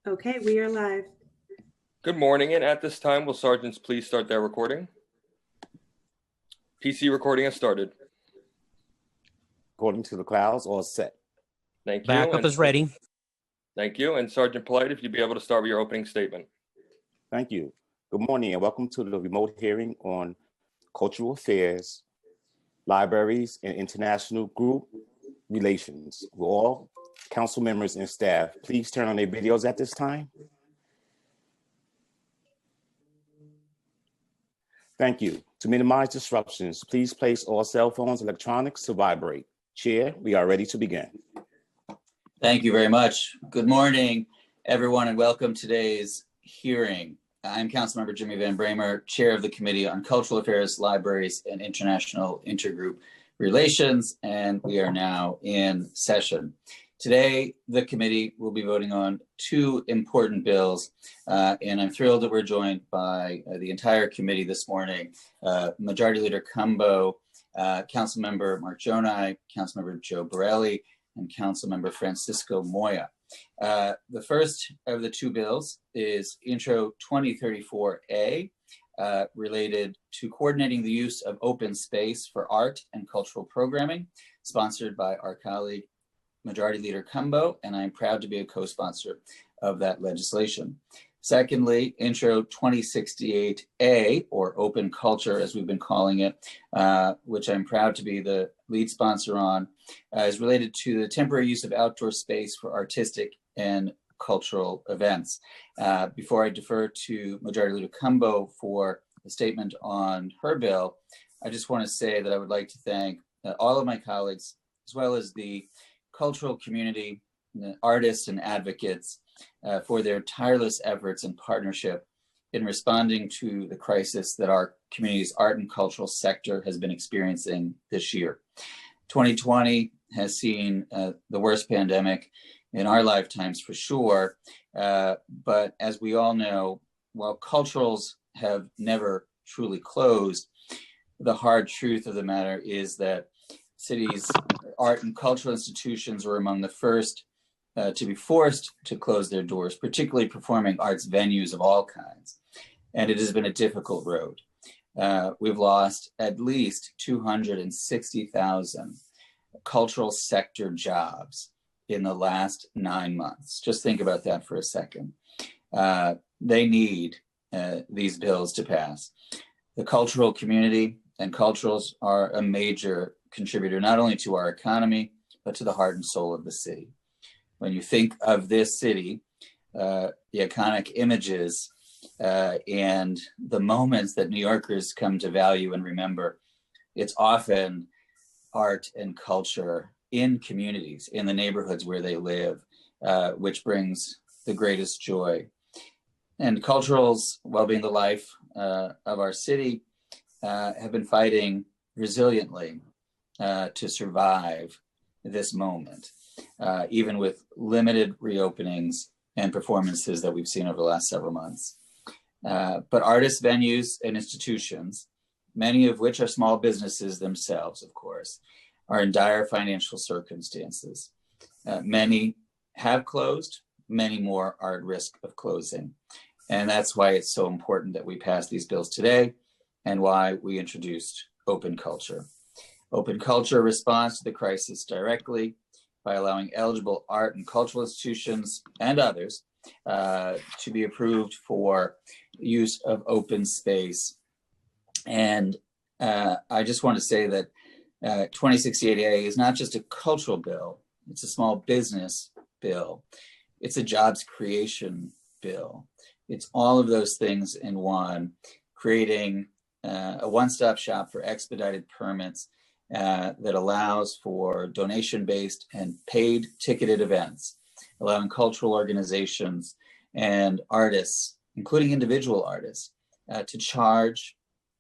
Okay, we are live. Good morning, and at this time, will sergeants please start their recording? PC recording has started. According to the clouds, all set. Thank you. Backup is ready. Thank you. And Sergeant Polite, if you'd be able to start with your opening statement. Thank you. Good morning and welcome to the remote hearing on cultural affairs, libraries, and international group relations. Will all council members and staff please turn on their videos at this time? Thank you. To minimize disruptions, please place all cell phones and electronics to vibrate. Chair, we are ready to begin. Thank you very much. Good morning, everyone, and welcome to today's hearing. I'm Councilmember Jimmy Van Bramer, Chair of the Committee on Cultural Affairs, Libraries, and International Intergroup Relations, and we are now in session. Today, the committee will be voting on two important bills, and I'm thrilled that we're joined by the entire committee this morning. Majority Leader Cumbo, Councilmember Mark Jonai, Councilmember Joe Borelli, and Councilmember Francisco Moya. The first of the two bills is Intro 2034A, related to coordinating the use of open space for art and cultural programming, sponsored by our colleague, Majority Leader Cumbo, and I'm proud to be a co-sponsor of that legislation. Secondly, Intro 2068A, or Open Culture, as we've been calling it, which I'm proud to be the lead sponsor on, is related to the temporary use of outdoor space for artistic and cultural events. Before I defer to Majority Leader Cumbo for a statement on her bill, I just want to say that I would like to thank all of my colleagues, as well as the cultural community, the artists and advocates, for their tireless efforts and partnership in responding to the crisis that our community's art and cultural sector has been experiencing this year. 2020 has seen the worst pandemic in our lifetimes for sure, but as we all know, while culturals have never truly closed, the hard truth of the matter is that cities' art and cultural institutions were among the first to be forced to close their doors, particularly performing arts venues of all kinds. And it has been a difficult road. We've lost at least 260,000 cultural sector jobs in the last 9 months. Just think about that for a second. They need these bills to pass. The cultural community and culturals are a major contributor, not only to our economy, but to the heart and soul of the city. When you think of this city, the iconic images and the moments that New Yorkers come to value and remember, it's often art and culture in communities, in the neighborhoods where they live, which brings the greatest joy. And culturals, while being the life of our city, have been fighting resiliently to survive this moment, even with limited reopenings and performances that we've seen over the last several months. But artists, venues, and institutions, many of which are small businesses themselves, of course, are in dire financial circumstances. Many have closed, many more are at risk of closing. And that's why it's so important that we pass these bills today and why we introduced Open Culture. Open Culture responds to the crisis directly by allowing eligible art and cultural institutions and others to be approved for use of open space. And I just want to say that 2068A is not just a cultural bill, it's a small business bill. It's a jobs creation bill. It's all of those things in one, creating a one-stop shop for expedited permits that allows for donation-based and paid ticketed events, allowing cultural organizations and artists, including individual artists, to charge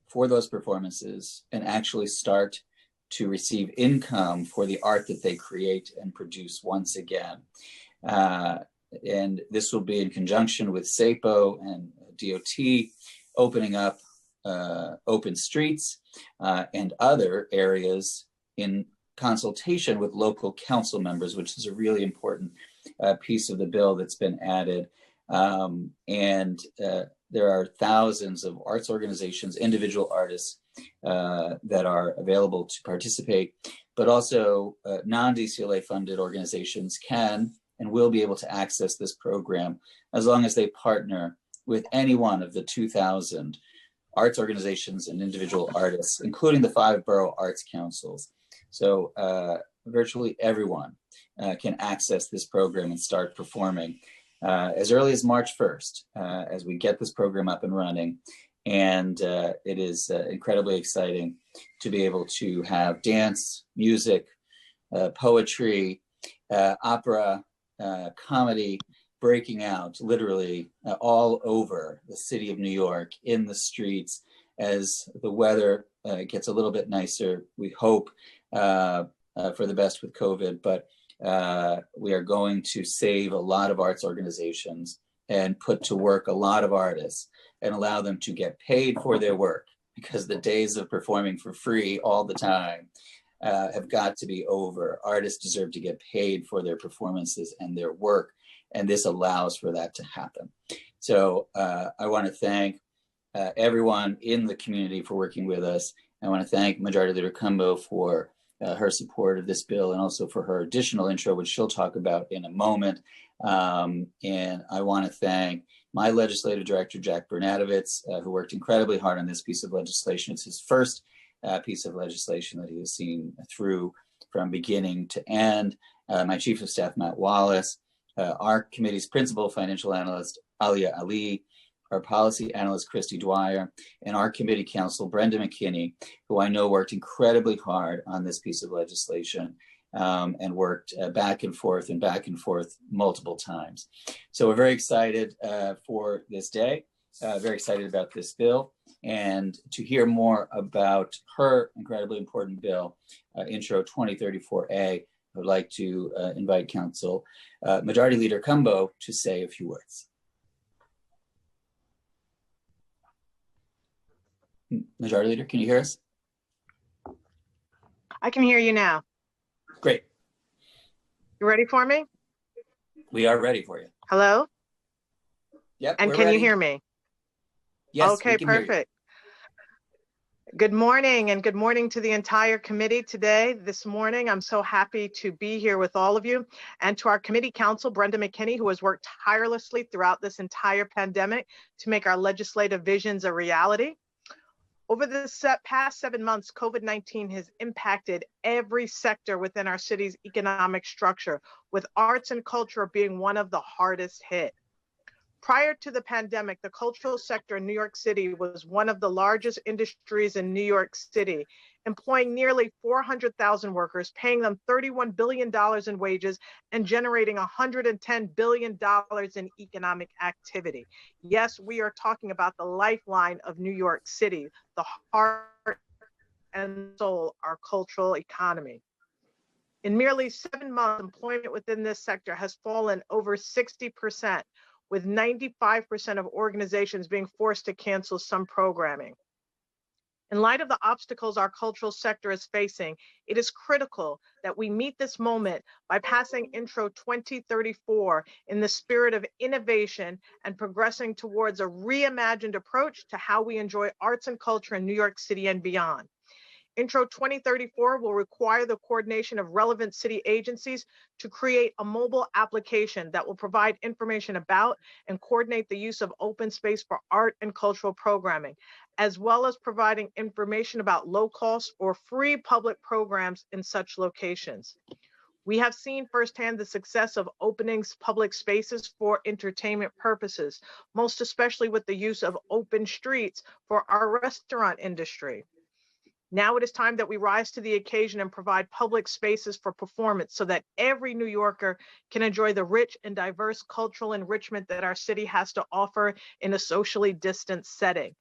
for those performances and actually start to receive income for the art that they create and produce once again. And this will be in conjunction with SAPO and DOT, opening up open streets and other areas in consultation with local council members, which is a really important piece of the bill that's been added. There are thousands of arts organizations, individual artists that are available to participate, but also non-DCLA funded organizations can and will be able to access this program as long as they partner with any one of the 2,000 arts organizations and individual artists, including the 5 borough arts councils. So virtually everyone can access this program and start performing as early as March 1st, as we get this program up and running. And it is incredibly exciting to be able to have dance, music, poetry, opera, comedy breaking out literally all over the city of New York, in the streets, as the weather gets a little bit nicer. We hope for the best with COVID, but we are going to save a lot of arts organizations and put to work a lot of artists and allow them to get paid for their work, because the days of performing for free all the time have got to be over. Artists deserve to get paid for their performances and their work, and this allows for that to happen. So I want to thank everyone in the community for working with us. I want to thank Majority Leader Cumbo for her support of this bill, and also for her additional intro, which she'll talk about in a moment. And I want to thank my legislative director, Jack Bernadovitz, who worked incredibly hard on this piece of legislation. It's his first piece of legislation that he has seen through from beginning to end. My chief of staff, Matt Wallace, our committee's principal financial analyst, Alia Ali, our policy analyst, Christy Dwyer, and our committee counsel, Brenda McKinney, who I know worked incredibly hard on this piece of legislation and worked back and forth multiple times. So we're very excited for this day, very excited about this bill. And to hear more about her incredibly important bill, Intro 2034A, I would like to invite Council Majority Leader Cumbo to say a few words. Majority Leader, can you hear us? I can hear you now. Great. You ready for me? We are ready for you. Hello? Yep. And can you hear me? Yes. Okay, perfect. Good morning, and good morning to the entire committee today. This morning, I'm so happy to be here with all of you, and to our committee counsel, Brenda McKinney, who has worked tirelessly throughout this entire pandemic to make our legislative visions a reality. Over the past 7 months, COVID-19 has impacted every sector within our city's economic structure, with arts and culture being one of the hardest hit. Prior to the pandemic, the cultural sector in New York City was one of the largest industries in New York City, employing nearly 400,000 workers, paying them $31 billion in wages, and generating $110 billion in economic activity. Yes, we are talking about the lifeline of New York City, the heart and soul, our cultural economy. In merely 7 months, employment within this sector has fallen over 60%, with 95% of organizations being forced to cancel some programming. In light of the obstacles our cultural sector is facing, it is critical that we meet this moment by passing Intro 2034 in the spirit of innovation and progressing towards a reimagined approach to how we enjoy arts and culture in New York City and beyond. Intro 2034 will require the coordination of relevant city agencies to create a mobile application that will provide information about and coordinate the use of open space for art and cultural programming, as well as providing information about low-cost or free public programs in such locations. We have seen firsthand the success of opening public spaces for entertainment purposes, most especially with the use of open streets for our restaurant industry. Now it is time that we rise to the occasion and provide public spaces for performance so that every New Yorker can enjoy the rich and diverse cultural enrichment that our city has to offer in a socially distant setting.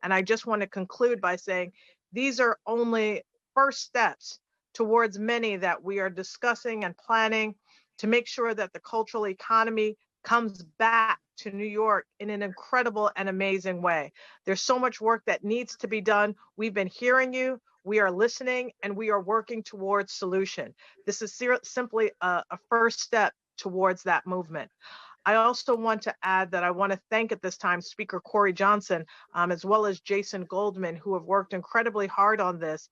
And I just want to conclude by saying these are only first steps towards many that we are discussing and planning to make sure that the cultural economy comes back to New York in an incredible and amazing way. There's so much work that needs to be done. We've been hearing you, we are listening, and we are working towards solution. This is simply a first step towards that movement. I also want to add that I want to thank at this time Speaker Corey Johnson, as well as Jason Goldman, who have worked incredibly hard on this.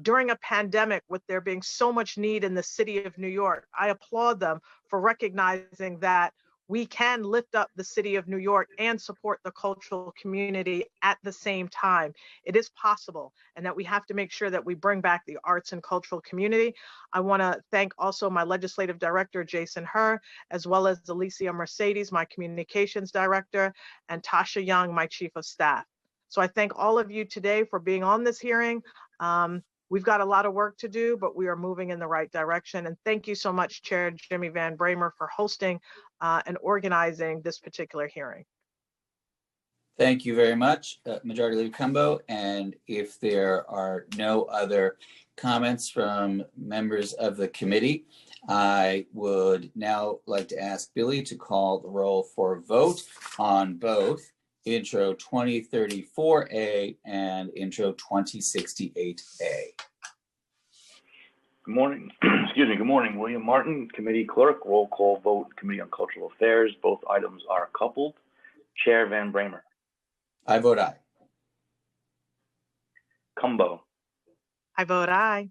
During a pandemic, with there being so much need in the city of New York, I applaud them for recognizing that we can lift up the city of New York and support the cultural community at the same time. It is possible, and that we have to make sure that we bring back the arts and cultural community. I want to thank also my legislative director, Jason Herr, as well as Alicia Mercedes, my communications director, and Tasha Young, my chief of staff. So I thank all of you today for being on this hearing. We've got a lot of work to do, but we are moving in the right direction. And thank you so much, Chair Jimmy Van Bramer, for hosting and organizing this particular hearing. Thank you very much, Majority Leader Cumbo. And if there are no other comments from members of the committee, I would now like to ask Billy to call the roll for a vote on both Intro 2034A and Intro 2068A. Good morning. Excuse me. Good morning. William Martin, Committee Clerk. Roll call vote, Committee on Cultural Affairs. Both items are coupled. Chair Van Bramer. I vote aye. Cumbo. I vote aye.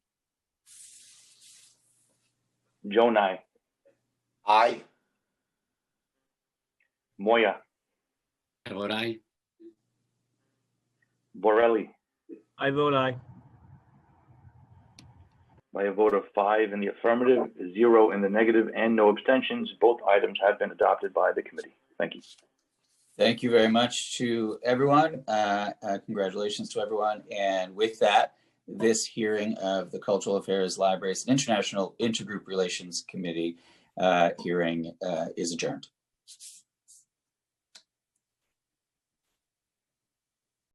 Jonai. Aye. Moya. I vote aye. Borelli. I vote aye. By a vote of 5 in the affirmative, 0 in the negative, and no abstentions, both items have been adopted by the committee. Thank you. Thank you very much to everyone. Congratulations to everyone. And with that, this hearing of the Cultural Affairs, Libraries, and International Intergroup Relations Committee hearing is adjourned.